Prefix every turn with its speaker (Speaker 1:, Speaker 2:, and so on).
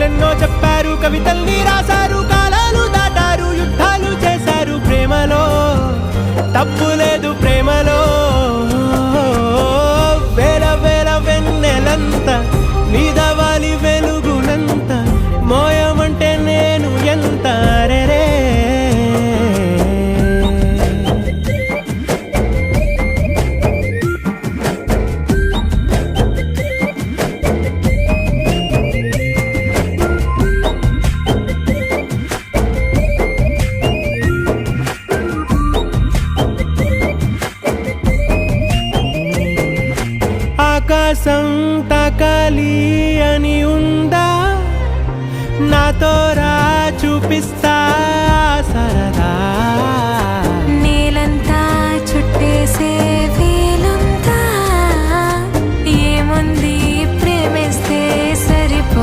Speaker 1: కథలెన్నో చెప్పారు, కవితల్ని రాశారు, కాలాలు దాటారు, యుద్ధాలు చేశారు. ప్రేమలో తప్పు లేదు, ప్రేమలో వేల వేల వెన్నెలంత నీదవాలి వెలుగునంత, మోయమంటే నేను ఎంత రే. ఆకాశం తాకాలి అని ఉందా, నాతో రా చూపిస్తా